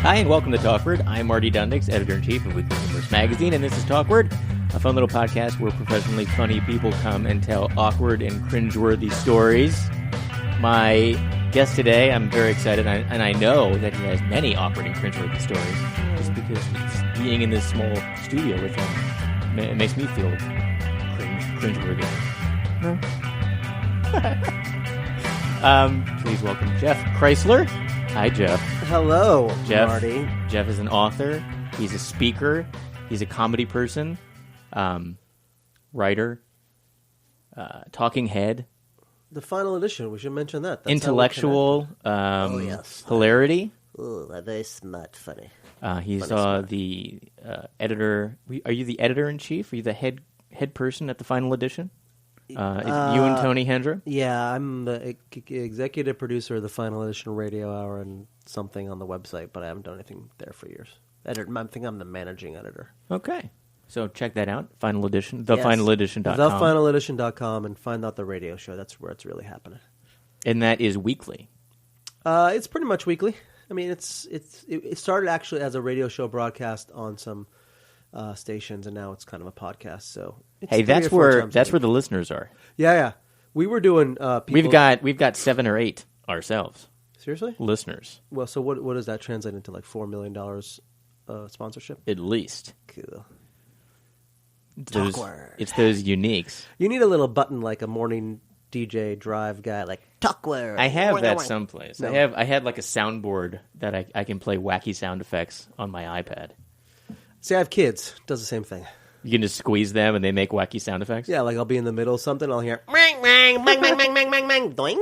Hi, and welcome to Talkward. I'm Marty Dundix, editor-in-chief of Weekly Humorous Magazine, and this is Talkward, a fun little podcast where professionally funny people come and tell awkward and cringeworthy stories. My guest today, I'm very excited, and I know that he has many awkward and cringeworthy stories, just because being in this small studio with him, it makes me feel cringeworthy. No? Please welcome Jeff Kreisler. Hi, Jeff. Hello, Jeff, Marty. Jeff is an author. He's a speaker. He's a comedy person, writer, talking head. The final edition. We should mention that. That's intellectual hilarity. Oh, very smart, funny. He's funny the editor. Are you the editor-in-chief? Are you the head person at the final edition? Is you and Tony Hendra? Yeah, I'm the executive producer of the final edition radio hour and something on the website, but I haven't done anything there for years. I think I'm the managing editor. Okay. So check that out. Final edition. TheFinalEdition.com. TheFinalEdition.com, and find out the radio show. That's where it's really happening. And that is weekly. It's pretty much weekly. I mean, it started actually as a radio show broadcast on some stations, and now it's kind of a podcast. So hey, that's where the listeners are. Yeah. We were doing. We've got 7 or 8 ourselves. Seriously, listeners. Well, so what does that translate into? Like $4 million sponsorship, at least. Cool. Talkward. It's those uniques. You need a little button like a morning DJ drive guy, like Talkward. I have that someplace. No. I had like a soundboard that I can play wacky sound effects on my iPad. See, I have kids. Does the same thing. You can just squeeze them and they make wacky sound effects? Yeah, like I'll be in the middle of something, I'll hear bang, bang, bang, bang, bang, bang, bang, bang, doing.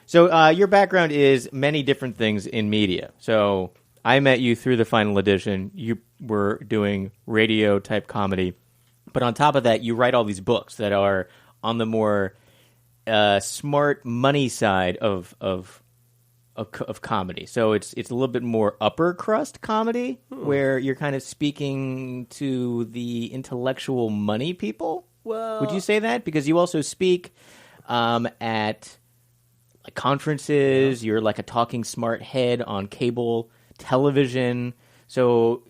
So your background is many different things in media. So I met you through the final edition. You were doing radio-type comedy. But on top of that, you write all these books that are on the more smart money side of comedy. So it's a little bit more upper crust comedy, where you're kind of speaking to the intellectual money people. Well, would you say that? Because you also speak at like conferences. You're like a talking smart head on cable television. So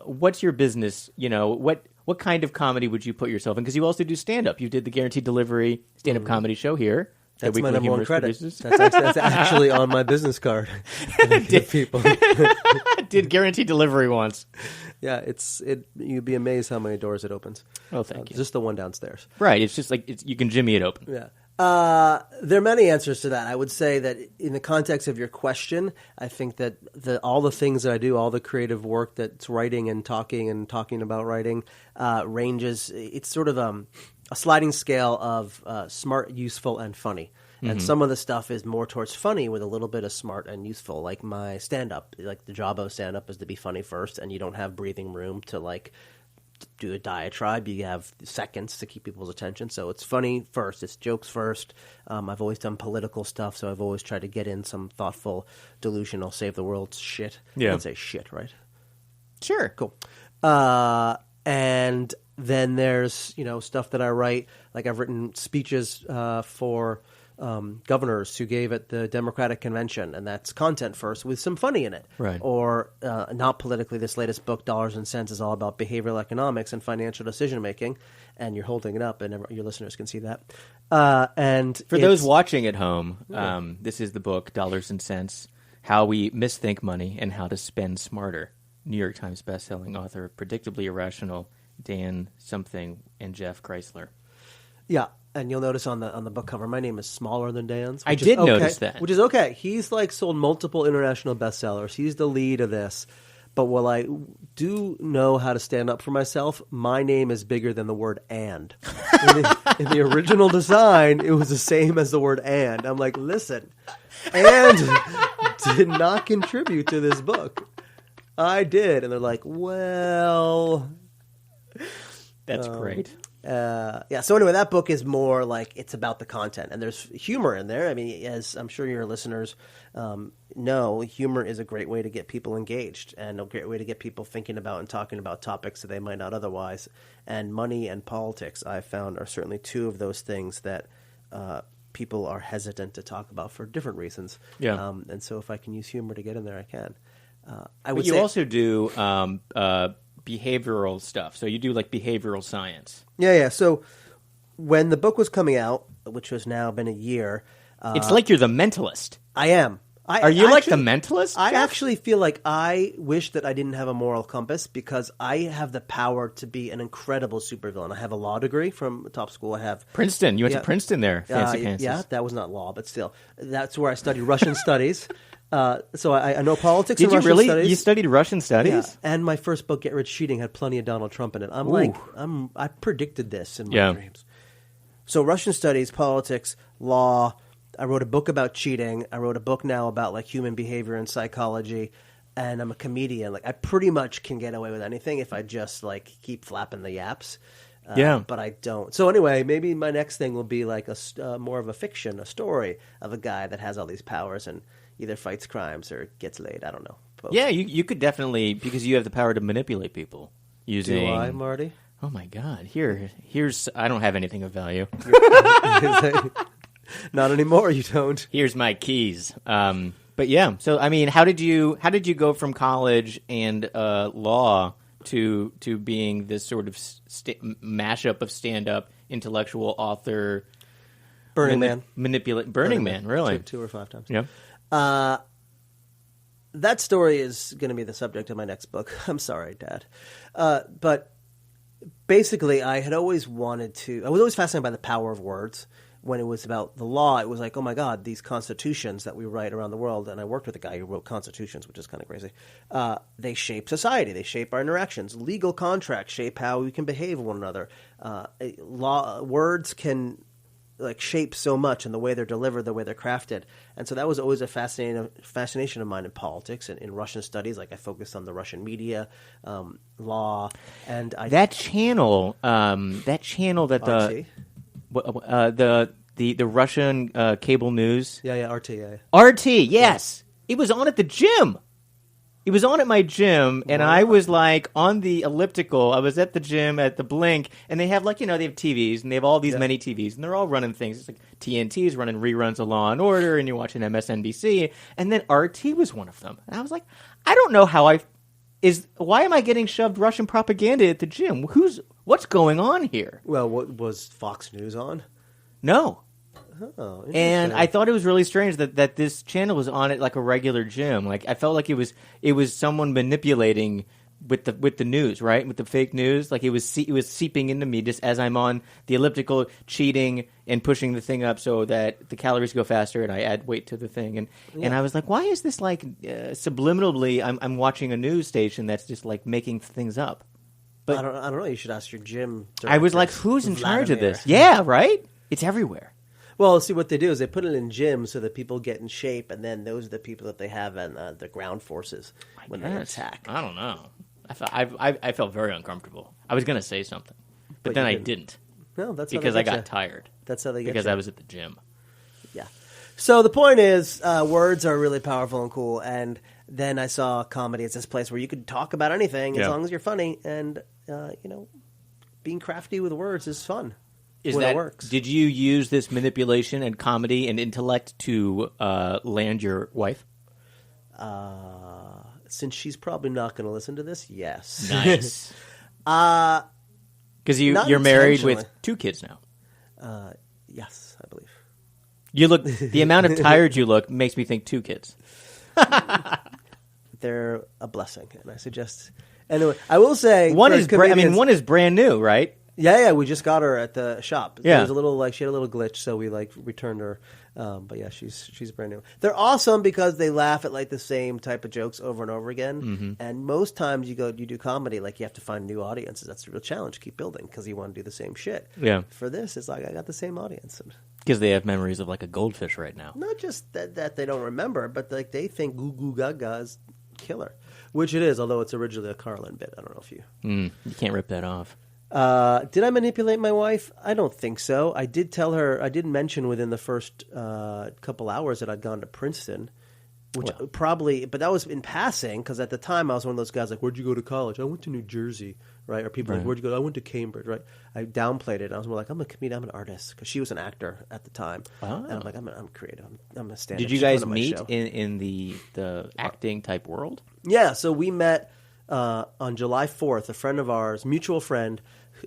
what's your business? You know, what kind of comedy would you put yourself in? Because you also do stand-up. You did the Guaranteed Delivery stand-up comedy show here. That's my number one credit. That's actually on my business card. People did Guaranteed Delivery once. Yeah, you'd be amazed how many doors it opens. Oh, thank you. Just the one downstairs. Right. It's just like you can jimmy it open. Yeah. There are many answers to that. I would say that in the context of your question, I think that all the things that I do, all the creative work that's writing and talking about writing, ranges. It's sort of a sliding scale of smart, useful, and funny. And some of the stuff is more towards funny with a little bit of smart and useful. Like my stand-up, like the job of stand-up is to be funny first, and you don't have breathing room to like do a diatribe. You have seconds to keep people's attention. So it's funny first. It's jokes first. I've always done political stuff, so I've always tried to get in some thoughtful, delusional, save the world shit. Yeah. I don't say shit, right? Sure. Cool. And then there's, stuff that I write. Like I've written speeches for governors who gave at the Democratic Convention, and that's content first with some funny in it. Right. Or not politically, this latest book, Dollars and Cents, is all about behavioral economics and financial decision-making, and you're holding it up, and your listeners can see that. And for those watching at home, this is the book, Dollars and Cents, How We Misthink Money and How to Spend Smarter. New York Times bestselling author, Predictably Irrational, Dan something, and Jeff Kreisler. Yeah. And you'll notice on the book cover, my name is smaller than Dan's. I did notice that. Which is okay. He's like sold multiple international bestsellers. He's the lead of this. But while I do know how to stand up for myself, my name is bigger than the word and. In the original design, it was the same as the word and. I'm like, listen, and did not contribute to this book. I did. And they're like, well. That's great. So anyway, that book is more like it's about the content, and there's humor in there. I mean, as I'm sure your listeners know, humor is a great way to get people engaged and a great way to get people thinking about and talking about topics that they might not otherwise. And money and politics, I found, are certainly two of those things that people are hesitant to talk about for different reasons. Yeah. And so if I can use humor to get in there, I can. But you also do behavioral stuff. So you do like behavioral science. Yeah. So when the book was coming out, which has now been a year, it's like you're the mentalist. I am. Are you like the mentalist? I Jeff? actually feel like I wish that I didn't have a moral compass because I have the power to be an incredible supervillain. I have a law degree from top school. I have Princeton. You went to Princeton there, fancy pants. Yeah, that was not law, but still. That's where I studied Russian studies. So I know politics and Russian studies. Did you really? You studied Russian studies? Yeah. And my first book, Get Rich Cheating, had plenty of Donald Trump in it. I predicted this in my dreams. So Russian studies, politics, law. I wrote a book about cheating. I wrote a book now about like human behavior and psychology. And I'm a comedian. Like I pretty much can get away with anything if I just like keep flapping the yaps. But I don't. So anyway, maybe my next thing will be like a more of a fiction, a story of a guy that has all these powers and either fights crimes or gets laid. I don't know. Both. Yeah, you could definitely, because you have the power to manipulate people using. Do I, Marty? Oh my God! Here's. I don't have anything of value. Not anymore. You don't. Here's my keys. But yeah. So I mean, how did you go from college and law to being this sort of mashup of stand-up, intellectual author, Burning Man, Burning Man, really? Two or five times. Yeah. That story is going to be the subject of my next book. I'm sorry, Dad. But basically, I was always fascinated by the power of words. When it was about the law, it was like, oh my God, these constitutions that we write around the world, and I worked with a guy who wrote constitutions, which is kind of crazy, they shape society, they shape our interactions. Legal contracts shape how we can behave with one another. Words can like shape so much in the way they're delivered, the way they're crafted. And so that was always a fascination of mine in politics and in Russian studies. Like I focused on the Russian media, law, and that channel that the Russian cable news. Yeah, RT. Yeah. RT, yes. It was on at the gym. It was on at my gym, and I was like on the elliptical. I was at the gym at the Blink, and they have they have TVs, and they have all these many TVs, and they're all running things. It's like TNT's running reruns of Law and Order, and you're watching MSNBC, and then RT was one of them. And I was like, I don't know why am I getting shoved Russian propaganda at the gym? What's going on here? Well, what was Fox News on? No. Oh, and I thought it was really strange that this channel was on it like a regular gym. Like I felt like it was someone manipulating with the news, right? With the fake news. Like it was seeping into me just as I'm on the elliptical, cheating and pushing the thing up so that the calories go faster and I add weight to the thing. And I was like, why is this like subliminally I'm watching a news station that's just like making things up? But I don't know. You should ask your gym director. I was like, who's in charge of this? Yeah, right? It's everywhere. Well, see, what they do is they put it in gyms so that people get in shape, and then those are the people that they have in the ground forces when they attack. I don't know. I felt very uncomfortable. I was going to say something, but then I didn't. No, that's because I got tired. That's how they get because you. I was at the gym. Yeah. So the point is, words are really powerful and cool, and then I saw comedy as this place where you could talk about anything as long as you're funny, and being crafty with words is fun. It works. Did you use this manipulation and comedy and intellect to land your wife? Since she's probably not going to listen to this, yes. Nice. Because you're married with 2 kids now. Yes, I believe. You look. The amount of tired you look makes me think 2 kids. They're a blessing, and I suggest. Anyway, I will say one is brand new, right? Yeah, we just got her at the shop. Yeah. There was a little she had a little glitch, so we returned her. But yeah, she's brand new. They're awesome because they laugh at like the same type of jokes over and over again. Mm-hmm. And most times you do comedy, like you have to find new audiences. That's the real challenge. Keep building because you want to do the same shit. Yeah. For this, it's like I got the same audience. Because they have memories of like a goldfish right now. Not just that they don't remember, but like they think Goo Goo Gaga is killer, which it is. Although it's originally a Carlin bit. I don't know if you. You can't rip that off. Did I manipulate my wife? I don't think so. I did tell her, I did mention within the first couple hours that I'd gone to Princeton. Which probably, but that was in passing, because at the time I was one of those guys like, where'd you go to college? I went to New Jersey, right? Or people like, where'd you go? I went to Cambridge, right? I downplayed it. I was more like, I'm a comedian, I'm an artist, because she was an actor at the time. And I'm like, I'm creative. I'm a stand-up. Did you guys meet in the acting type world? Yeah, so we met on July 4th. A friend of ours, mutual friend,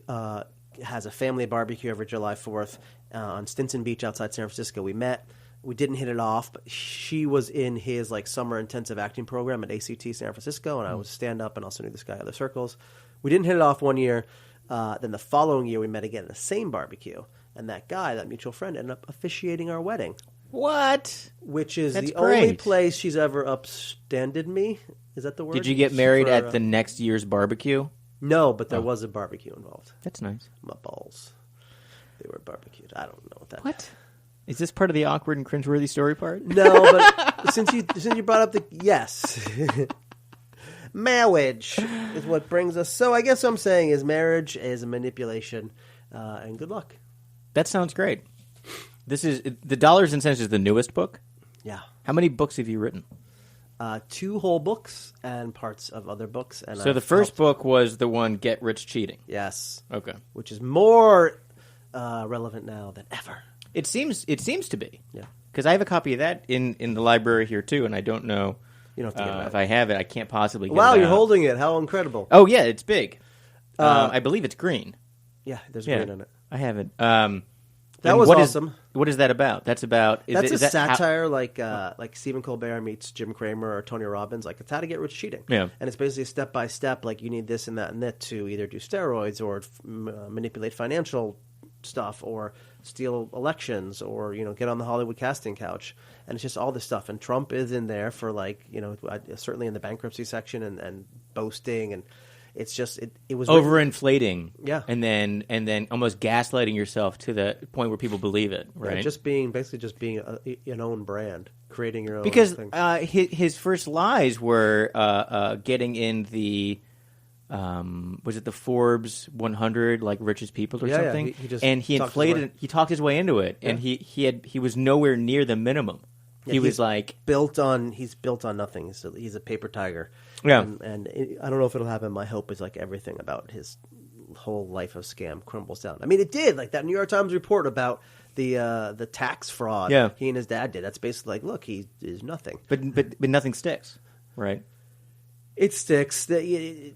has a family barbecue every July 4th on Stinson Beach outside San Francisco. We met. We didn't hit it off, but she was in his like summer intensive acting program at ACT San Francisco, and I was stand-up and also knew this guy at other circles. We didn't hit it off one year. Then the following year we met again at the same barbecue, and that guy, that mutual friend, ended up officiating our wedding. What? Which is That's the great. only place she's ever upstanded me. Is that the word? Did you get married at the next year's barbecue? No, but there was a barbecue involved. That's nice. My balls. They were barbecued. I don't know what that What? Is this part of the awkward and cringeworthy story part? No, but since you brought up the yes. Marriage is what brings us. So I guess what I'm saying is marriage is a manipulation, and good luck. That sounds great. This is the Dollars and Cents is the newest book. Yeah. How many books have you written? 2 whole books and parts of other books. And So the first book was the one Get Rich Cheating. Yes. Okay. Which is more relevant now than ever. It seems to be. Yeah. Because I have a copy of that in the library here too, and I don't know You don't have to get it out. if I have it. I can't possibly get it Wow, out. you're holding it. How incredible. Oh yeah, it's big. I believe it's green. Yeah, there's Yeah, green in it. I have it. That was awesome. What is that about? That's about. That's a that satire like Stephen Colbert meets Jim Cramer or Tony Robbins. Like, it's how to get rich cheating. Yeah. And it's basically step by step. Like, you need this and that and that to either do steroids or manipulate financial stuff or steal elections or get on the Hollywood casting couch. And it's just all this stuff. And Trump is in there for certainly in the bankruptcy section and boasting, and it's just it was overinflating. Yeah. And then almost gaslighting yourself to the point where people believe it. Right. Yeah, just being an own brand, creating your own Because thing. his first lies were getting in the was it the Forbes 100 like richest people or something? He just and he inflated. He talked his way into it, and he was nowhere near the minimum. Yeah, he was like he's built on nothing. He's a paper tiger. Yeah. And I don't know if it'll happen. My hope is like everything about his whole life of scam crumbles down. I mean, it did. Like that New York Times report about the tax fraud he and his dad did. That's basically like, look, he is nothing. But nothing sticks, right? It sticks. I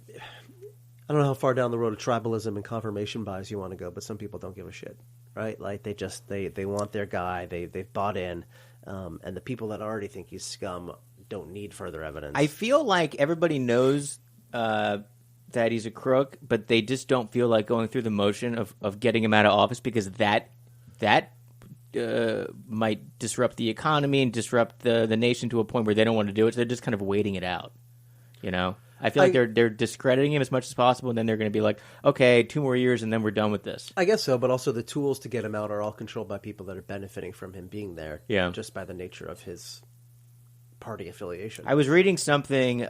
don't know how far down the road of tribalism and confirmation bias you want to go, but some people don't give a shit, right? Like they want their guy. They've bought in, and the people that already think he's scum don't need further evidence. I feel like everybody knows that he's a crook, but they just don't feel like going through the motion of getting him out of office because that might disrupt the economy and disrupt the nation to a point where they don't want to do it. So they're just kind of waiting it out, I feel like they're discrediting him as much as possible, and then they're going to be like, okay, 2 more years, and then we're done with this. I guess so, but also the tools to get him out are all controlled by people that are benefiting from him being there, just by the nature of his party affiliation. I was reading something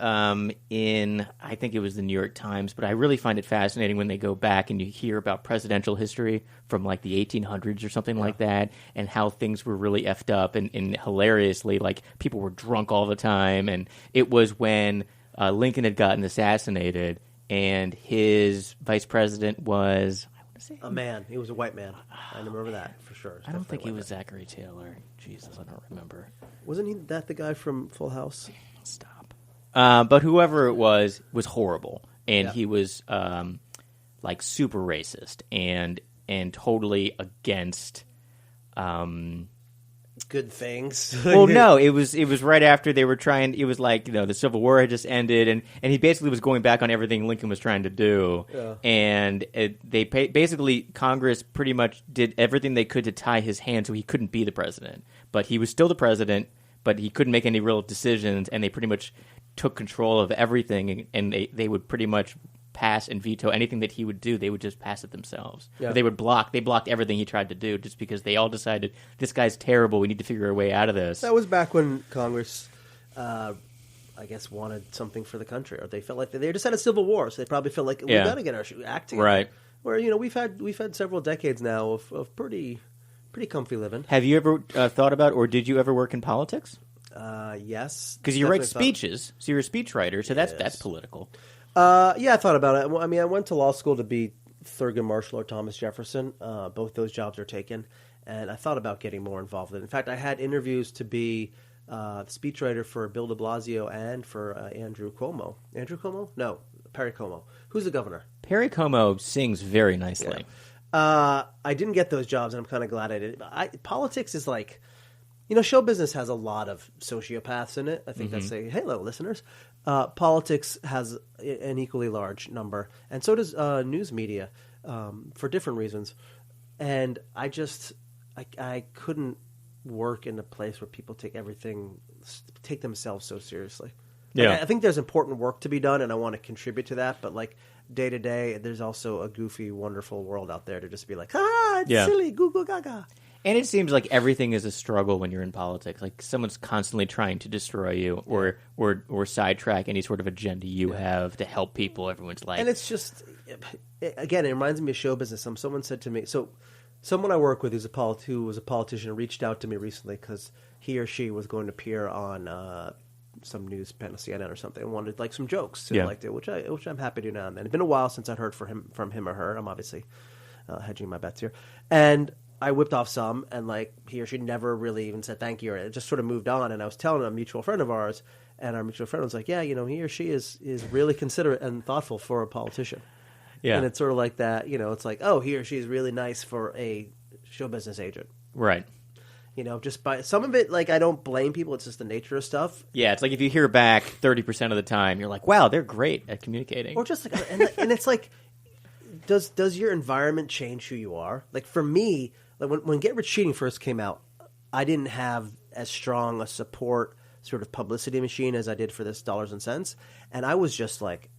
in, I think it was the New York Times, but I really find it fascinating when they go back and you hear about presidential history from like the 1800s or something like that, and how things were really effed up, and hilariously, like people were drunk all the time, and it was when Lincoln had gotten assassinated, and his vice president was, I want to say, a man. He was a white man. I remember that for sure. I don't think he was Zachary Taylor. Jesus, I don't remember. Wasn't he that the guy from Full House? Stop. But whoever it was horrible, and he was like super racist and totally against. Good things. Well, no, it was right after they were trying. It was like the Civil War had just ended, and he basically was going back on everything Lincoln was trying to do. Yeah. And basically Congress pretty much did everything they could to tie his hands so he couldn't be the president. But he was still the president, but he couldn't make any real decisions, and they pretty much took control of everything, and they would pretty much pass and veto anything that he would do. They would just pass it themselves. Yeah. They blocked everything he tried to do just because they all decided, this guy's terrible, we need to figure a way out of this. That was back when Congress, I guess, wanted something for the country, or they felt like they just had a civil war, so they probably felt like, we got to get our act together. Right. Where, we've had several decades now of pretty comfy living. Have you ever thought about, or did you ever work in politics? Yes. Because you write speeches, so you're a speechwriter, so that's political. Yeah, I thought about it. I mean, I went to law school to be Thurgood Marshall or Thomas Jefferson. Both those jobs are taken, and I thought about getting more involved in it. In fact, I had interviews to be the speechwriter for Bill de Blasio and for Andrew Cuomo. Andrew Cuomo? No, Perry Como. Who's the governor? Perry Como sings very nicely. Yeah. I didn't get those jobs, and I'm kind of glad I did. Politics is like, show business has a lot of sociopaths in it. I think that's hello, listeners. Politics has an equally large number, and so does news media for different reasons. And I couldn't work in a place where people take themselves so seriously. Yeah, I think there's important work to be done, and I want to contribute to that. But like day to day, there's also a goofy, wonderful world out there to just be like, it's silly, goo goo gaga. And it seems like everything is a struggle when you're in politics. Like someone's constantly trying to destroy you or sidetrack any sort of agenda you have to help people. Everyone's like, and it's just, again, it reminds me of show business. Someone said to me, someone I work with who was a politician reached out to me recently because he or she was going to appear on some news panel, CNN or something, and wanted like some jokes, and liked it, which I'm happy to do now and then. It's been a while since I'd heard from him or her. I'm obviously hedging my bets here, and I whipped off some, and like he or she never really even said thank you, or it just sort of moved on. And I was telling a mutual friend of ours, and our mutual friend was like, "Yeah, he or she is really considerate and thoughtful for a politician." Yeah, and it's sort of like that. It's like, oh, he or she is really nice for a show business agent, right? Just by some of it, like I don't blame people. It's just the nature of stuff. Yeah, it's like if you hear back 30% of the time, you're like, wow, they're great at communicating. Or just like, and it's like, does your environment change who you are? Like for me, like when Get Rich Cheating first came out, I didn't have as strong a support sort of publicity machine as I did for this Dollars and Cents, and I was just like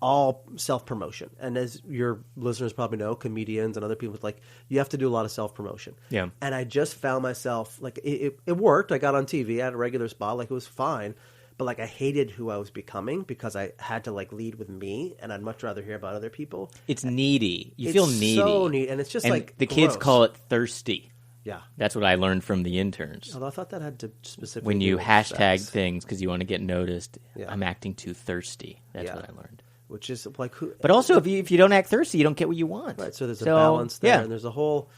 all self-promotion. And as your listeners probably know, comedians and other people, like you have to do a lot of self-promotion. Yeah. And I just found myself like it worked. I got on TV, I had a regular spot, like it was fine. But like I hated who I was becoming because I had to like lead with me, and I'd much rather hear about other people. It's needy. You feel needy. So needy, and it's just and like the gross. kids call it thirsty. Yeah, that's what I learned from the interns. Although I thought that had to specifically when you hashtag things because you want to get noticed. Yeah. I'm acting too thirsty. That's what I learned. Which is like who? But also, if you don't act thirsty, you don't get what you want. Right. So there's a balance there, and there's a whole.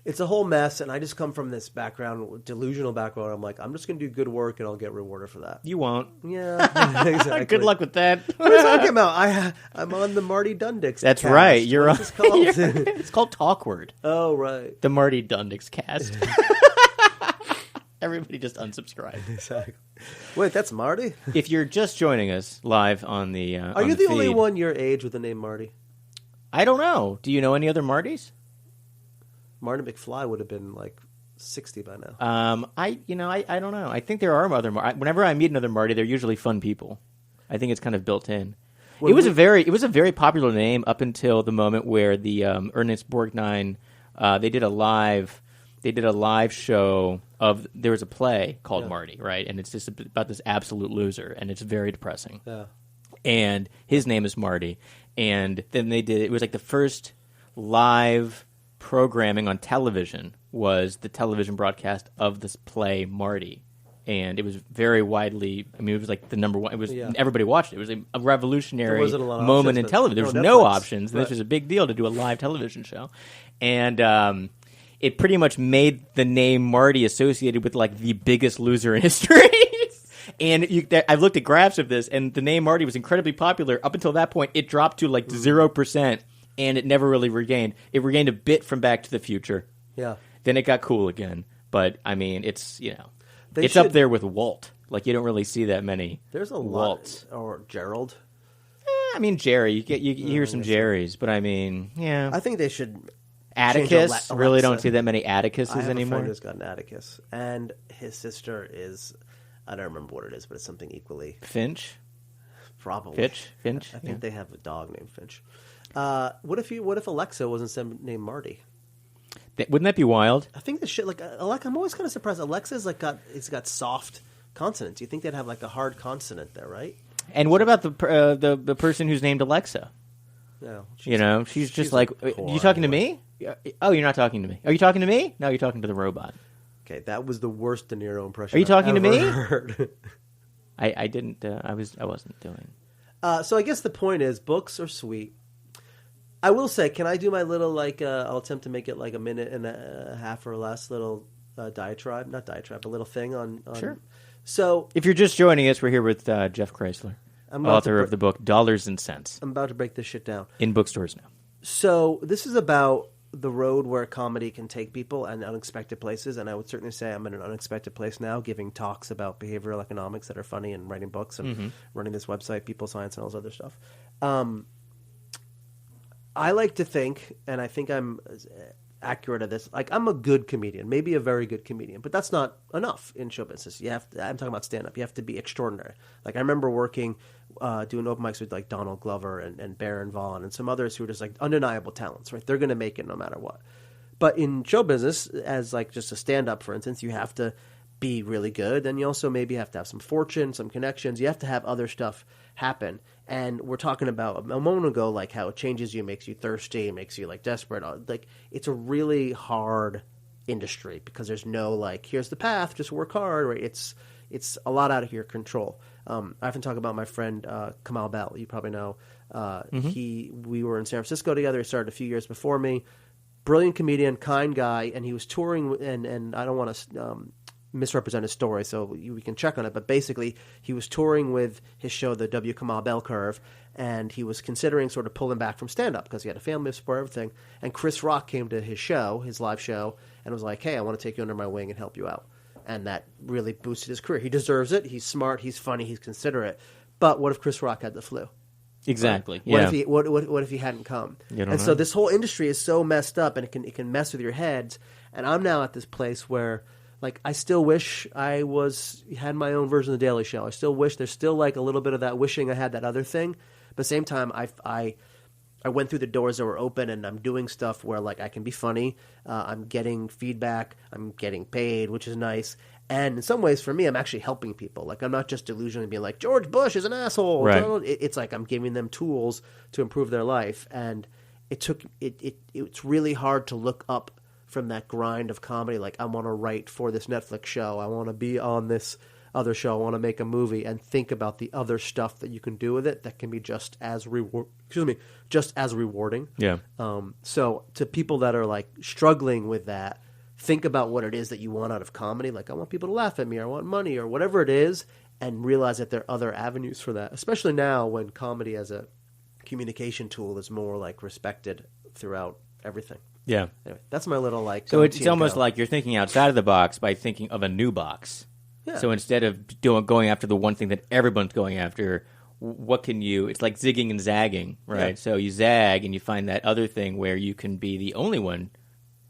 It's a whole mess, and I just come from this delusional background. I'm like, I'm just going to do good work, and I'll get rewarded for that. You won't. Yeah, exactly. Good luck with that. What are you talking about? I'm on the Marty Dundix. That's cast. Right. You're on. Called? It's called Talkward. Oh, right. The Marty Dundix cast. Everybody just unsubscribe. Exactly. Wait, that's Marty? If you're just joining us live on the Are you the only one your age with the name Marty? I don't know. Do you know any other Martys? Marty McFly would have been like 60 by now. I don't know. I think there are other whenever I meet another Marty, they're usually fun people. I think it's kind of built in. It was a very popular name up until the moment where the Ernest Borgnine they did a live show of there was a play called Marty, right? And it's just about this absolute loser, and it's very depressing. Yeah. And his name is Marty, and then it was like the first live programming on television was the television broadcast of this play Marty, and it was very widely. I mean, it was like the number one. It was everybody watched it. It was a revolutionary moment in television. There was no options. And This was a big deal to do a live television show, and it pretty much made the name Marty associated with like the biggest loser in history. And I've looked at graphs of this, and the name Marty was incredibly popular. Up until that point, it dropped to like 0%. And it never really regained. It regained a bit from Back to the Future. Yeah. Then it got cool again. But I mean, it's up there with Walt. Like you don't really see that many. There's a Walt's or Gerald. I mean Jerry. You hear some Jerrys, but I mean, yeah. I think they should. Atticus. Really don't see that many Atticuses anymore. I have a friend who's got an Atticus, and his sister is. I don't remember what it is, but it's something equally. Finch. Probably. Finch. I think they have a dog named Finch. What if Alexa wasn't named Marty? Wouldn't that be wild? I think the shit like Alexa. I'm always kind of surprised. Alexa's like got soft consonants. You think they'd have like a hard consonant there, right? And what about the person who's named Alexa? No, she's just like, you talking to me? Oh, you're not talking to me. Are you talking to me? No, you're talking to the robot. Okay, that was the worst De Niro impression. Are you talking to me? Heard. I didn't. I wasn't doing. So I guess the point is, books are sweet. I will say, can I do my little I'll attempt to make it like a minute and a half or less little diatribe, not diatribe, a little thing on. Sure. So if you're just joining us, we're here with Jeff Kreisler, author of the book Dollars and Cents. I'm about to break this shit down. In bookstores now. So this is about the road where comedy can take people and unexpected places, and I would certainly say I'm in an unexpected place now, giving talks about behavioral economics that are funny and writing books and running this website, People Science, and all this other stuff. I like to think, and I think I'm accurate at this, like I'm a good comedian, maybe a very good comedian, but that's not enough in show business. I'm talking about stand-up. You have to be extraordinary. Like I remember working, doing open mics with like Donald Glover and Baron Vaughn and some others who were just like undeniable talents, right? They're going to make it no matter what. But in show business, as like just a stand-up, for instance, you have to be really good, and you also maybe have to have some fortune, some connections. You have to have other stuff happen. And we're talking about a moment ago, like how it changes you, makes you thirsty, makes you like desperate. Like it's a really hard industry because there's no like, here's the path, just work hard. Right? It's a lot out of your control. I often talk about my friend Kamal Bell. You probably know. We were in San Francisco together. He started a few years before me. Brilliant comedian, kind guy, and he was touring. And I don't want to misrepresent his story, so we can check on it. But basically, he was touring with his show, the W. Kamau Bell Curve, and he was considering sort of pulling back from stand-up because he had a family to support, everything. And Chris Rock came to his show, his live show, and was like, hey, I want to take you under my wing and help you out. And that really boosted his career. He deserves it. He's smart. He's funny. He's considerate. But what if Chris Rock had the flu? Exactly. Right? Yeah. What if he hadn't come? So this whole industry is so messed up, and it can mess with your heads. And I'm now at this place where, like, I still wish I had my own version of the Daily Show. I still wish there's still like a little bit of that wishing I had that other thing. But at the same time, I went through the doors that were open, and I'm doing stuff where like I can be funny. I'm getting feedback. I'm getting paid, which is nice. And in some ways, for me, I'm actually helping people. Like I'm not just delusionally being like George Bush is an asshole. Right. It's like I'm giving them tools to improve their life. And it's really hard to look up from that grind of comedy. Like I want to write for this Netflix show. I want to be on this other show. I want to make a movie, and think about the other stuff that you can do with it that can be just as rewarding. Yeah. So to people that are like struggling with that, think about what it is that you want out of comedy. Like I want people to laugh at me, or I want money, or whatever it is, and realize that there are other avenues for that. Especially now when comedy as a communication tool is more like respected throughout everything. Yeah. Anyway, that's my little like. So it's almost like you're thinking outside of the box by thinking of a new box. Yeah. So instead of going after the one thing that everyone's going after, what can you? It's like zigging and zagging, right? Yeah. So you zag and you find that other thing where you can be the only one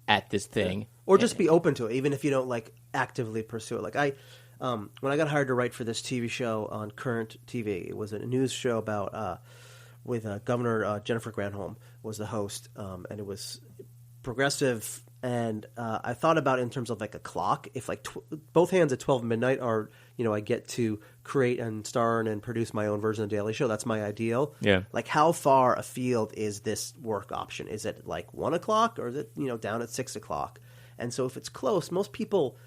at this thing, yeah. Or just be open to it, even if you don't like actively pursue it. Like when I got hired to write for this TV show on Current TV, it was a news show about with Governor Jennifer Granholm was the host, and it was progressive, and I thought about it in terms of like a clock. If like both hands at 12 midnight are, I get to create and star and produce my own version of the Daily Show. That's my ideal. Yeah. Like how far afield is this work option? Is it like 1 o'clock, or is it down at 6 o'clock? And so if it's close, most people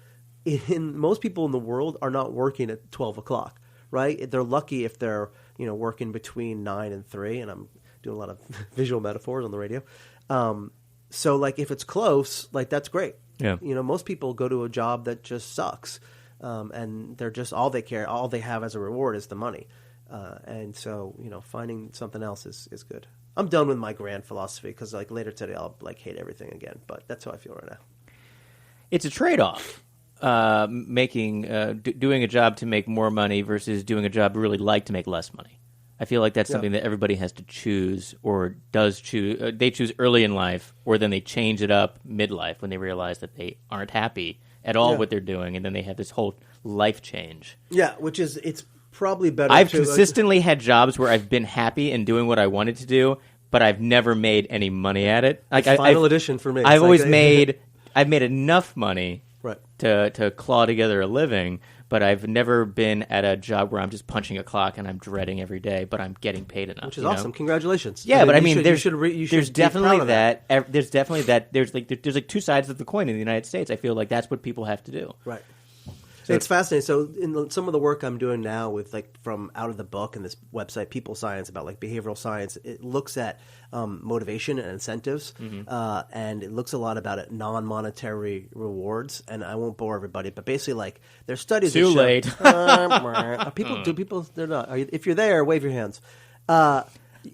in the world are not working at 12 o'clock, right? They're lucky if they're working between 9 and 3, and I'm doing a lot of visual metaphors on the radio. So, like, if it's close, like, that's great. Yeah. Most people go to a job that just sucks, and they're just all they have as a reward is the money. And so, finding something else is good. I'm done with my grand philosophy because, like, later today I'll, like, hate everything again. But that's how I feel right now. It's a trade-off, doing a job to make more money versus doing a job you really like to make less money. I feel like that's something that everybody has to choose, or does choose. They choose early in life, or then they change it up midlife when they realize that they aren't happy at all what they're doing, and then they have this whole life change. Yeah, it's probably better. I've consistently had jobs where I've been happy and doing what I wanted to do, but I've never made any money at it. Like Final edition for me. I've made enough money to claw together a living. But I've never been at a job where I'm just punching a clock and I'm dreading every day, but I'm getting paid enough. Which is awesome. Congratulations. Yeah, but I mean, there's definitely that. There's definitely that. There's like two sides of the coin in the United States. I feel like that's what people have to do. Right. So it's fascinating. So in some of the work I'm doing now with from out of the book and this website, People Science, about behavioral science, it looks at motivation and incentives, and it looks a lot about non-monetary rewards. And I won't bore everybody, but basically, there's studies. Too late. People, they're not. If you're there, wave your hands.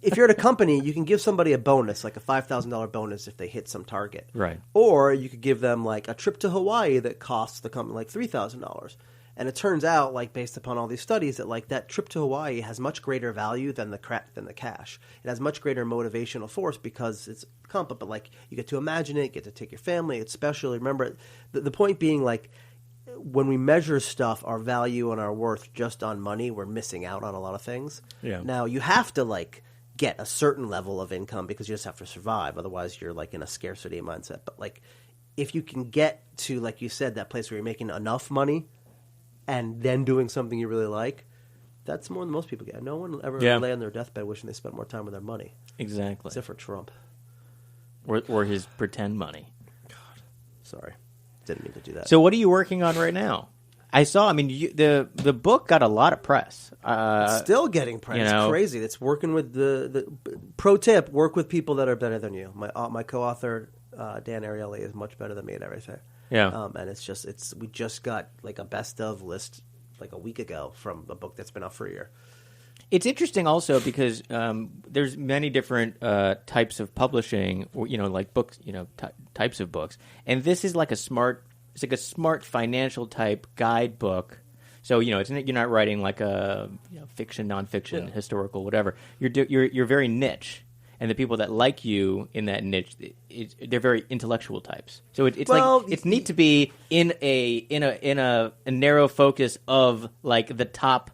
If you're at a company, you can give somebody a bonus, like a $5,000 bonus if they hit some target. Right. Or you could give them a trip to Hawaii that costs the company $3,000. And it turns out, based upon all these studies, that that trip to Hawaii has much greater value than the cash. It has much greater motivational force because it's comp, but you get to imagine it, you get to take your family, it's special. Remember, the point being when we measure stuff, our value and our worth just on money, we're missing out on a lot of things. Yeah. Now, you have to get a certain level of income because you just have to survive. Otherwise, you're in a scarcity mindset. But if you can get to, like you said, that place where you're making enough money and then doing something you really like, that's more than most people get. No one will ever lay on their deathbed wishing they spent more time with their money. Exactly. Except for Trump. Or his pretend money. God. Sorry. Didn't mean to do that. So what are you working on right now? I saw. I mean, the book got a lot of press. It's still getting press. It's crazy. It's working with the pro tip: work with people that are better than you. My co-author Dan Ariely is much better than me at everything. Yeah. And we just got a best of list a week ago from a book that's been out for a year. It's interesting also because there's many different types of publishing, books, types of books, and this is a smart financial type guidebook. So you're not writing a fiction, nonfiction, historical, whatever. You're very niche, and the people that like you in that niche, they're very intellectual types. So it's neat to be in a narrow focus of the top.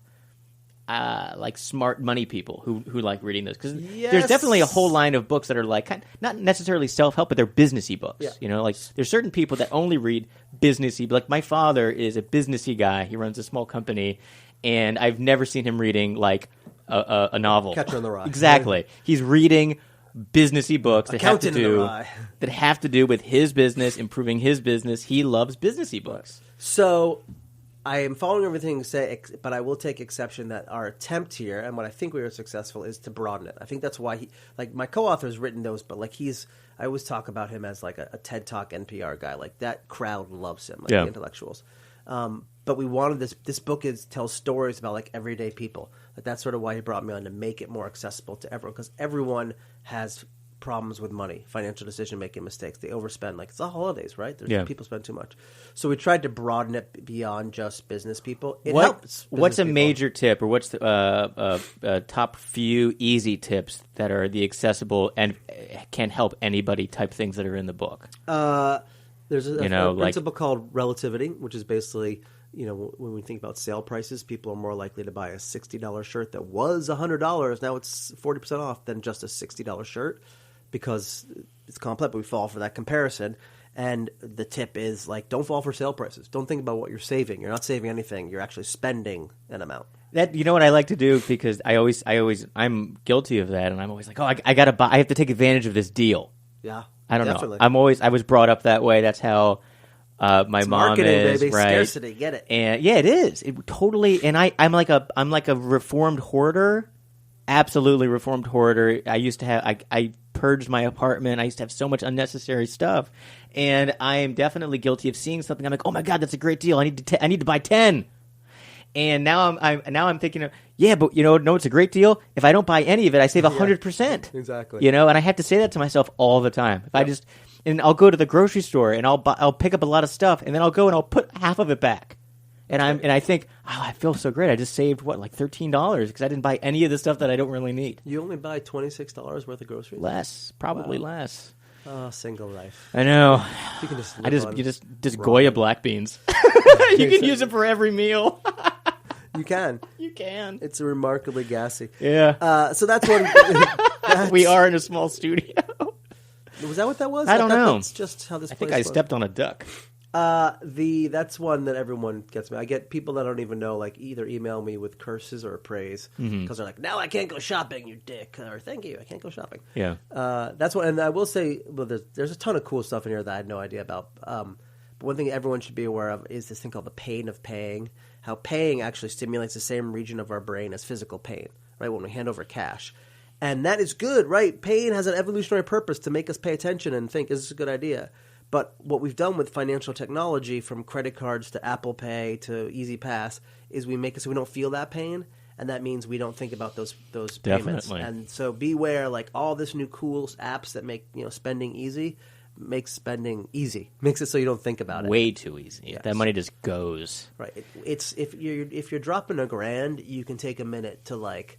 Smart money people who like reading this because there's definitely a whole line of books that are not necessarily self-help, but they're businessy books. Yeah. There's certain people that only read businessy. My father is a businessy guy. He runs a small company, and I've never seen him reading a novel. Catcher in the Rye. Exactly. He's reading businessy books that have to do with his business, improving his business. He loves businessy books. So I am following everything you say, but I will take exception that our attempt here, and what I think we were successful, is to broaden it. I think that's why my co-author has written those, but I always talk about him as a TED Talk NPR guy. That crowd loves him, the intellectuals. But we wanted this book tells stories about everyday people. That's sort of why he brought me on, to make it more accessible to everyone, because everyone has problems with money, financial decision-making mistakes. They overspend. It's the holidays, right? People spend too much. So we tried to broaden it beyond just business people. It helps. What's a major tip, or what's the top few easy tips that are the accessible and can help anybody type things that are in the book? There's a principle called relativity, which is basically, when we think about sale prices, people are more likely to buy a $60 shirt that was $100. Now it's 40% off than just a $60 shirt, because it's complex, but we fall for that comparison. And the tip is don't fall for sale prices. Don't think about what you're saving. You're not saving anything. You're actually spending an amount. That what I like to do, because I'm guilty of that, and I'm always I gotta buy. I have to take advantage of this deal. Yeah, I don't know. I was brought up that way. That's how my it's mom marketing, is. Baby. Right? Scarcity, get it? And it is. It totally. And I'm like a reformed hoarder. Absolutely reformed hoarder. I used to have. I purged my apartment. I used to have so much unnecessary stuff, and I am definitely guilty of seeing something. I'm like, oh my god, that's a great deal. I need to buy 10. And now I'm thinking, but it's a great deal. If I don't buy any of it, I save 100%. Exactly. And I have to say that to myself all the time. If I'll go to the grocery store and I'll pick up a lot of stuff, and then I'll go and I'll put half of it back. And I think, I feel so great. I just saved $13 because I didn't buy any of the stuff that I don't really need. You only buy $26 worth of groceries? Less, probably less. Oh, single life. I know. You can just Goya black beans. You can use them for every meal. You can. You can. It's remarkably gassy. Yeah. So that's what we are in a small studio. Was that what that was? I don't know. That's just how this. I think I stepped on a duck. That's one that everyone gets me. I get people that I don't even know, like either email me with curses or praise because they're like, "Now I can't go shopping, you dick," or "Thank you, I can't go shopping." Yeah. That's what. And I will say, well, there's a ton of cool stuff in here that I had no idea about. But one thing everyone should be aware of is this thing called the pain of paying. How paying actually stimulates the same region of our brain as physical pain, right? When we hand over cash. And that is good, right? Pain has an evolutionary purpose to make us pay attention and think, is this a good idea? But what we've done with financial technology, from credit cards to Apple Pay to Easy Pass, is we make it so we don't feel that pain, and that means we don't think about those payments. Definitely. And so beware, like all this new cool apps that make spending easy, makes spending easy, makes it so you don't think about it. Way too easy. Yes. That money just goes. Right. It's if you're dropping $1,000, you can take a minute to write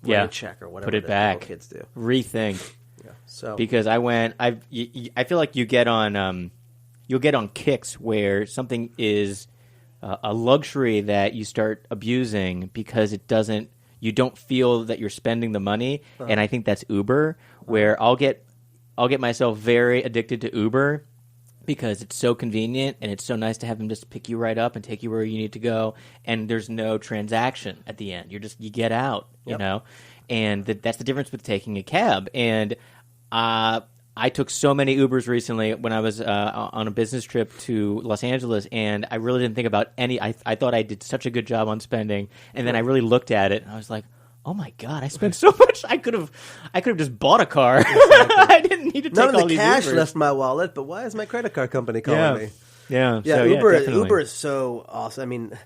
a check or whatever. Put it back. Kids do. Rethink. Yeah. So because I feel like you'll get on kicks where something is a luxury that you start abusing because you don't feel that you're spending the money, and I think that's Uber, where I'll get myself very addicted to Uber because it's so convenient and it's so nice to have them just pick you right up and take you where you need to go, and there's no transaction at the end. You get out, you know. And that's the difference with taking a cab. And I took so many Ubers recently when I was on a business trip to Los Angeles, and I really didn't think about any. I thought I did such a good job on spending, and then I really looked at it, and I was like, "Oh my God, I spent so much. I could have just bought a car. I didn't need to take none all of the these cash Ubers. left my wallet, but why is my credit card company calling me?" Yeah, Yeah, so, definitely. Uber is so awesome. I mean,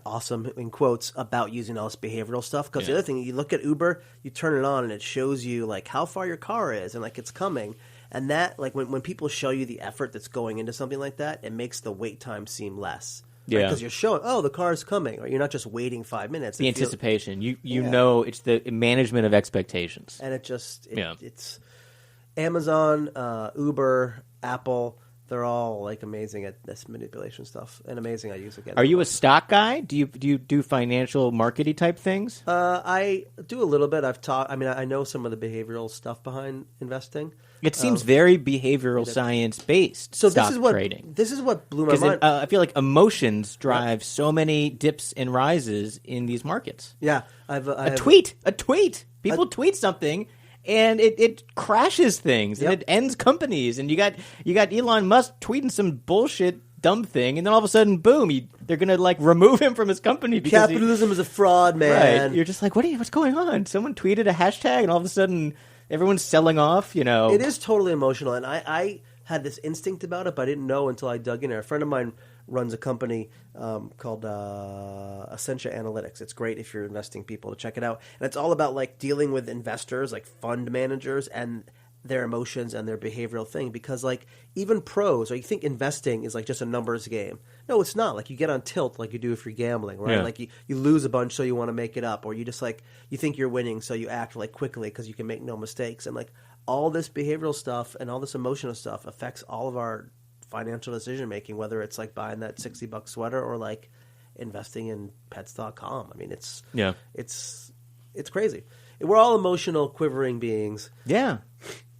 awesome in quotes about using all this behavioral stuff. Because the other thing, you look at Uber, you turn it on, and it shows you like how far your car is, and like it's coming. And that, like when people show you the effort that's going into something like that, it makes the wait time seem less. Yeah, because you're showing, oh, the car's coming, or you're not just waiting 5 minutes. The anticipation, you know, it's the management of expectations, and it's Amazon, Uber, Apple. They're all like amazing at this manipulation stuff, and amazing I use again. Are you a stock guy? Do you do financial markety type things? I do a little bit. I've taught. I mean, I know some of the behavioral stuff behind investing. It seems very behavioral science based. So stock this is what trading. This is what blew my mind. I feel like emotions drive so many dips and rises in these markets. Yeah, a tweet. People tweet something, and it crashes things, and it ends companies. And you got Elon Musk tweeting some bullshit dumb thing, and then all of a sudden, boom! They're gonna like remove him from his company because capitalism is a fraud, man. Right? You're just like, what's going on? Someone tweeted a hashtag, and all of a sudden, everyone's selling off. You know, it is totally emotional, and I had this instinct about it, but I didn't know until I dug in there. A friend of mine runs a company called Essentia Analytics. It's great if you're investing people to check it out. And it's all about like dealing with investors, like fund managers, and their emotions and their behavioral thing. Because like even pros, or you think investing is like just a numbers game. No, it's not. Like you get on tilt like you do if you're gambling, right? Yeah. Like you lose a bunch so you want to make it up, or you just like you think you're winning so you act like quickly because you can make no mistakes. And like all this behavioral stuff and all this emotional stuff affects all of our financial decision making, whether it's like buying that $60 sweater or like investing in pets.com. I mean, it's crazy. We're all emotional, quivering beings. Yeah.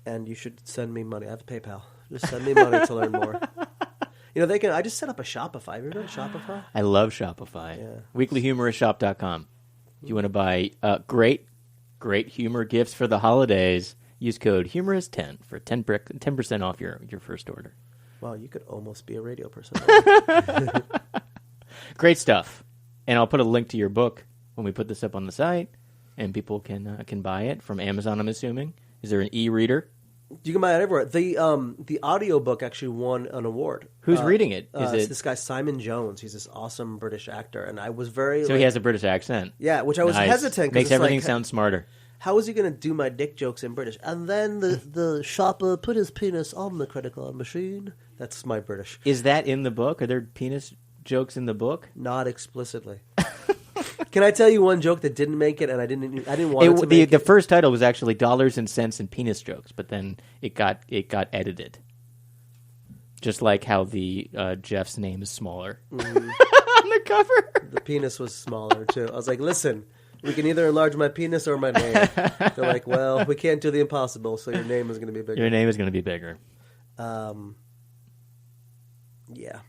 And you should send me money. I have PayPal. Just send me money to learn more. You know, I just set up a Shopify. Have you ever heard of Shopify? I love Shopify. Yeah. Weeklyhumoristshop.com. If you want to buy great humor gifts for the holidays, use code humorist10 for 10% off your first order. Wow, you could almost be a radio person. Great stuff. And I'll put a link to your book when we put this up on the site, and people can buy it from Amazon, I'm assuming. Is there an e-reader? You can buy it everywhere. The audiobook actually won an award. Who's reading it? Is It's it this guy Simon Jones. He's this awesome British actor, and I was very so he has a British accent. Yeah, which I was Nice. hesitant. 'Cause Makes it's everything like, sound smarter. how is he going to do my dick jokes in British? And then the shopper put his penis on the credit card machine. That's my British. Is that in the book? Are there penis jokes in the book? Not explicitly. Can I tell you one joke that didn't make it, and I didn't want it to make The it? first title was actually Dollars and Cents and Penis Jokes, but then it got edited. Just like how the Jeff's name is smaller on the cover. The penis was smaller too. I was like, listen, we can either enlarge my penis or my name. They're like, well, we can't do the impossible, so your name is going to be bigger. Your name is going to be bigger. Yeah.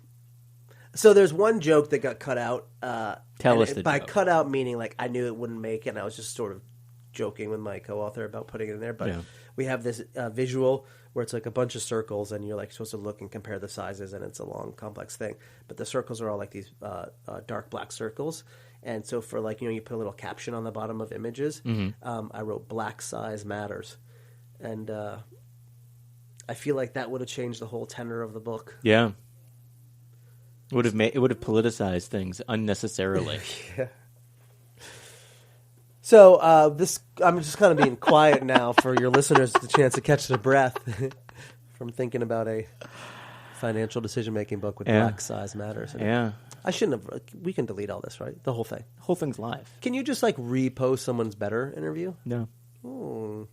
So there's one joke that got cut out. Tell us the by joke. cut out meaning like I knew it wouldn't make it, and I was just sort of joking with my co-author about putting it in there. But we have this visual where it's like a bunch of circles, and you're like supposed to look and compare the sizes, and it's a long, complex thing. But the circles are all like these dark black circles. And so for like, you put a little caption on the bottom of images. I wrote "Black size matters," and I feel like that would have changed the whole tenor of the book. Yeah. It would have politicized things unnecessarily. Yeah. So I'm just kind of being quiet now for your listeners the chance to catch their breath from thinking about a financial decision-making book with black size matters. Yeah. I shouldn't have. We can delete all this, right? The whole thing. The whole thing's live. Can you just like repost someone's Better interview? No. Ooh.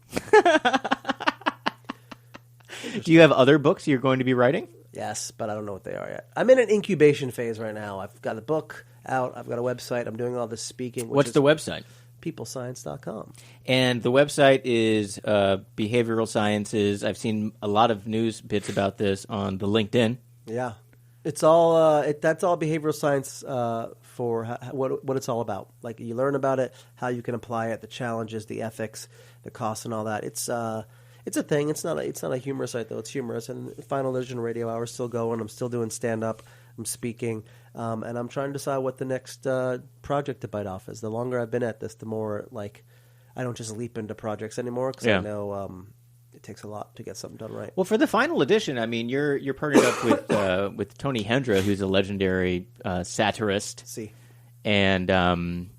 Do you have other books you're going to be writing? Yes, but I don't know what they are yet. I'm in an incubation phase right now. I've got a book out. I've got a website. I'm doing all this speaking. What's the website? peoplescience.com. And the website is behavioral sciences. I've seen a lot of news bits about this on the LinkedIn. Yeah. It's all that's all behavioral science for what it's all about. Like you learn about it, how you can apply it, the challenges, the ethics, the costs, and all that. It's a thing. It's not a humor site though. It's humorous. And Final Edition Radio Hour is still going. I'm still doing stand up. I'm speaking, and I'm trying to decide what the next project to bite off is. The longer I've been at this, the more like I don't just leap into projects anymore because I know it takes a lot to get something done right. Well, for the final edition, I mean, you're partnered up with Tony Hendra, who's a legendary satirist. See, and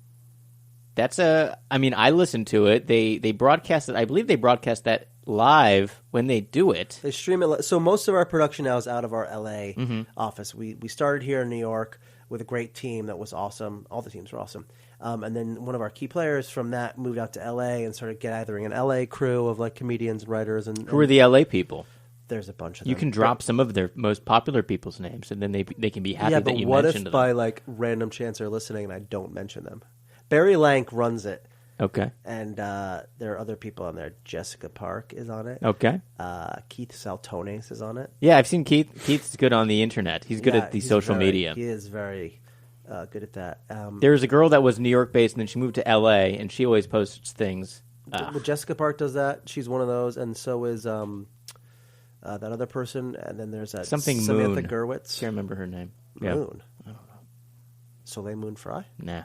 that's I mean, I listened to it. They broadcast it. I believe they broadcast that live when they do it. They stream it. So most of our production now is out of our LA office. We started here in New York with a great team that was awesome. All the teams were awesome. And then one of our key players from that moved out to LA and started gathering an LA crew of like comedians and writers. And who are the LA people? There's a bunch of them. You can drop some of their most popular people's names, and then they can be happy that you mentioned them. Yeah, but what if by like random chance they're listening and I don't mention them? Barry Lank runs it. Okay. And there are other people on there. Jessica Park is on it. Okay. Keith Saltones is on it. Yeah, I've seen Keith. Keith's good on the internet. He's good at the social media. He is very good at that. There's a girl that was New York-based, and then she moved to L.A., and she always posts things. Well, Jessica Park does that. She's one of those, and so is that other person. And then there's that Samantha Moon. Gurwitz. Can't remember her name. Moon. Yeah. I don't know. Soleil Moon Frye? Nah.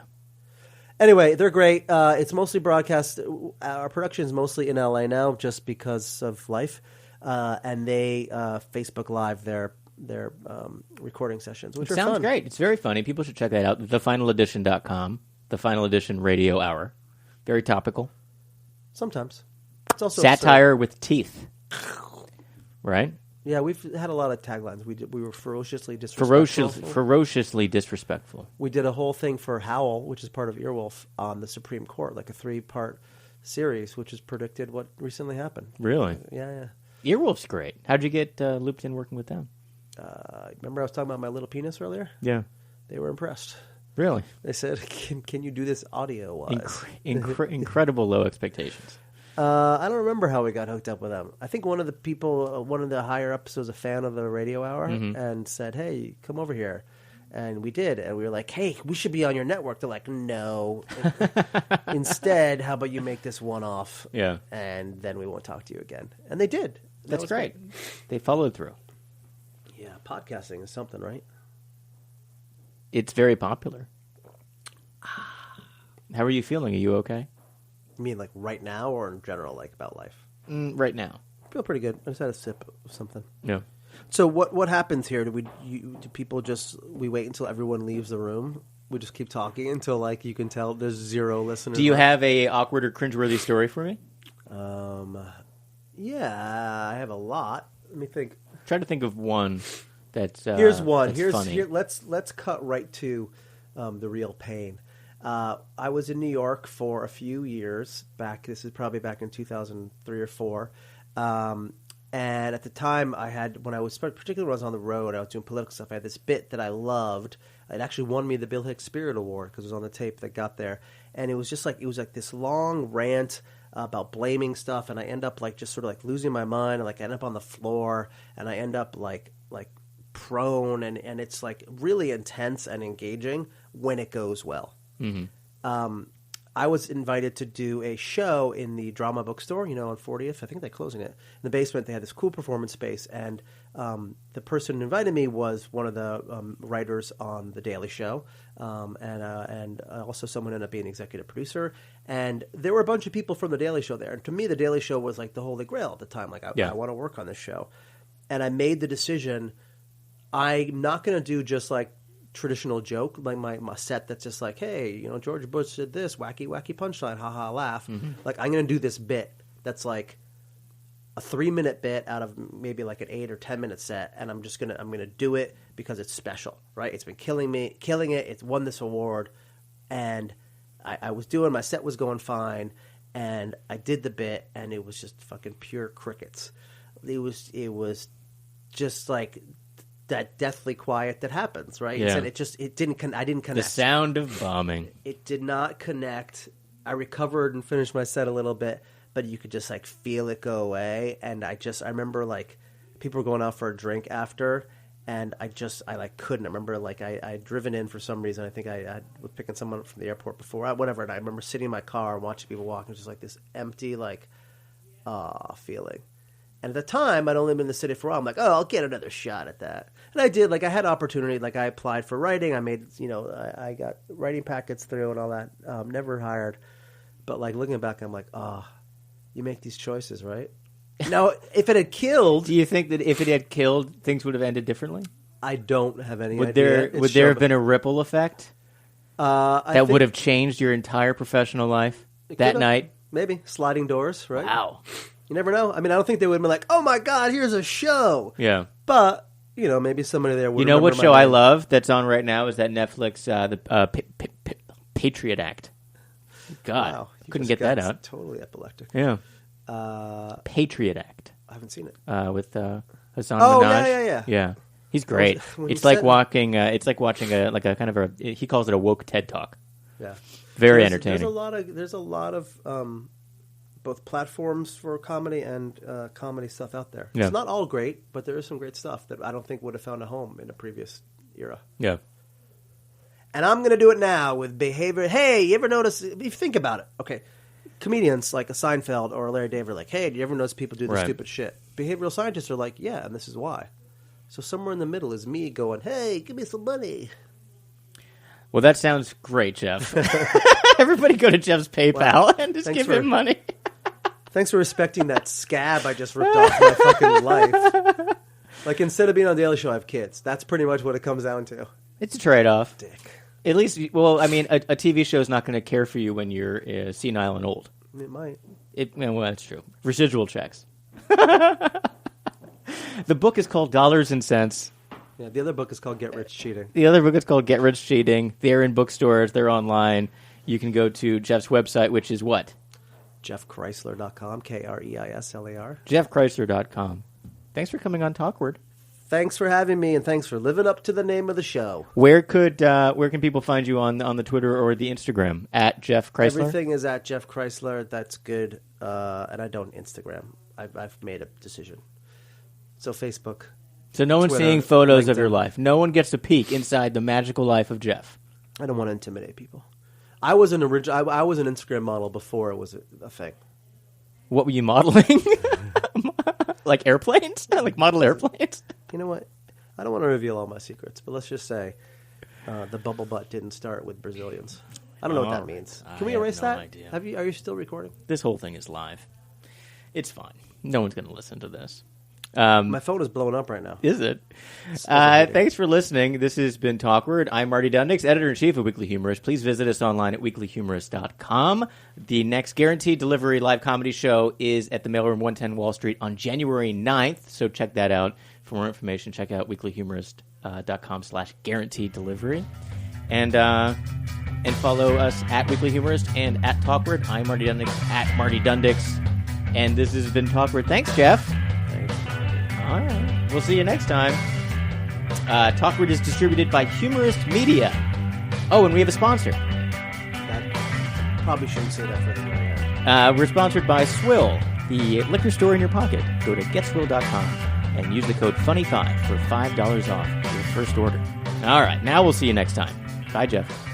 Anyway, they're great. It's mostly broadcast. Our production is mostly in LA now, just because of life. And they Facebook Live their recording sessions, which sounds fun. Great. It's very funny. People should check that out. TheFinalEdition.com. The Final Edition Radio Hour. Very topical. Sometimes. It's also satire with teeth. Right? Yeah, we've had a lot of taglines. We were ferociously disrespectful. Ferociously disrespectful. We did a whole thing for Howl, which is part of Earwolf, on the Supreme Court, like a 3-part series, which has predicted what recently happened. Really? Yeah. Earwolf's great. How'd you get looped in working with them? Remember I was talking about my little penis earlier? Yeah. They were impressed. Really? They said, can you do this audio-wise? Incredible low expectations. I don't remember how we got hooked up with them. I think one of the people, one of the higher-ups was a fan of the radio hour and said, hey, come over here. And we did. And we were like, hey, we should be on your network. They're like, no. Instead, how about you make this one-off? Yeah. And then we won't talk to you again. And they did. That's great. They followed through. Yeah, podcasting is something, right? It's very popular. How are you feeling? Are you okay? You mean like right now or in general, like about life? Right now. I feel pretty good. I just had a sip of something. Yeah. So what happens here? Do people just we wait until everyone leaves the room? We just keep talking until like you can tell there's 0 listeners. Do you have a awkward or cringeworthy story for me? Yeah, I have a lot. Let me think. Try to think of one that's here's one. That's funny. Let's cut right to the real pain. I was in New York for a few years back. This is probably back in 2003 or 4. And at the time, particularly when I was on the road, I was doing political stuff. I had this bit that I loved. It actually won me the Bill Hicks Spirit Award because it was on the tape that got there. And it was like this long rant about blaming stuff, and I end up like just sort of like losing my mind, and like I end up on the floor, and I end up like prone, and it's like really intense and engaging when it goes well. I was invited to do a show in the drama bookstore, on 40th. I think they're closing it. In the basement, they had this cool performance space, and the person who invited me was one of the writers on The Daily Show, and also someone ended up being an executive producer. And there were a bunch of people from The Daily Show there. And to me, The Daily Show was like the holy grail at the time. Like, I want to work on this show. And I made the decision, I'm not going to do just like traditional joke, like my set that's just like, hey, George Bush did this, wacky punchline, haha, laugh. Like, I'm going to do this bit that's like a 3-minute bit out of maybe like an 8 or 10 minute set, and I'm going to do it because it's special, right? It's been killing it. It's won this award, and I was doing, my set was going fine, and I did the bit, and it was just fucking pure crickets. It was just like that deathly quiet that happens, right? Yeah. And I didn't connect. The sound of bombing. It did not connect. I recovered and finished my set a little bit, but you could just like feel it go away. And I remember like people were going out for a drink after, and I couldn't. I remember like I'd driven in for some reason. I think I was picking someone up from the airport before, whatever. And I remember sitting in my car and watching people walk, and just like this empty like feeling. And at the time, I'd only been in the city for a while. I'm like, oh, I'll get another shot at that. And I did. Like, I had opportunity. Like, I applied for writing. I made, I got writing packets through and all that. Never hired. But, like, looking back, I'm like, you make these choices, right? Now, if it had killed... Do you think that if it had killed, things would have ended differently? I don't have any idea. Would there have been a ripple effect that would have changed your entire professional life that night? Maybe. Sliding doors, right? Wow. You never know. I mean, I don't think they would have been like, oh, my God, here's a show. Yeah. But, maybe somebody there would. You know what show I love that's on right now is that Netflix, the Patriot Act. God, wow. Couldn't get that out. Totally epileptic. Yeah. Patriot Act. I haven't seen it. With Hassan Minaj. Yeah. Yeah. He's great. It's like watching a kind of a, he calls it a woke TED Talk. Yeah. Very entertaining. There's a lot of both platforms for comedy and comedy stuff out there. Yeah. It's not all great, but there is some great stuff that I don't think would have found a home in a previous era. Yeah. And I'm going to do it now with behavior. Hey, you ever notice, if you think about it, okay, comedians like a Seinfeld or a Larry David are like, hey, do you ever notice people do this stupid shit? Behavioral scientists are like, yeah, and this is why. So somewhere in the middle is me going, hey, give me some money. Well, that sounds great, Jeff. Everybody go to Jeff's PayPal and just give him money. Thanks for respecting that scab I just ripped off my fucking life. Like, instead of being on The Daily Show, I have kids. That's pretty much what it comes down to. It's a trade-off. Dick. At least, well, I mean, a TV show is not going to care for you when you're senile and old. It might. Well, that's true. Residual checks. The book is called Dollars and Cents. Yeah, the other book is called Get Rich Cheating. The other book is called Get Rich Cheating. They're in bookstores. They're online. You can go to Jeff's website, which is what? JeffKreisler.com, Kreislar. JeffKreisler.com. Thanks for coming on Talkward. Thanks for having me, and thanks for living up to the name of the show. Where can people find you on the Twitter or the Instagram? At Jeff Kreisler? Everything is at Jeff Kreisler. That's good. And I don't Instagram. I've made a decision. So Facebook. So no one's Twitter, seeing photos LinkedIn. of your life. No one gets to peek inside the magical life of Jeff. I don't want to intimidate people. I was an Instagram model before it was a thing. What were you modeling? Like airplanes? Like model airplanes? You know what? I don't want to reveal all my secrets, but let's just say the bubble butt didn't start with Brazilians. I don't know what that means. Can we erase that? Idea. Are you still recording? This whole thing is live. It's fine. No one's going to listen to this. My phone is blowing up right now. Is it? Thanks for listening. This has been Talkward. I'm Marty Dundix, Editor-in-Chief of Weekly Humorist. Please visit us online at weeklyhumorist.com. The next Guaranteed Delivery live comedy show is at the Mailroom 110 Wall Street on January 9th, so check that out. For more information, check out weeklyhumorist.com/guaranteed delivery. And follow us at Weekly Humorist and at Talkward. I'm Marty Dundix, at Marty Dundix. And this has been Talkward. Thanks, Jeff. Thanks. All right. We'll see you next time. Talkward is distributed by Humorist Media. Oh, and we have a sponsor. That probably shouldn't say that for the We're sponsored by Swill, the liquor store in your pocket. Go to getswill.com and use the code FUNNY5 for $5 off your first order. All right, now we'll see you next time. Bye, Jeff.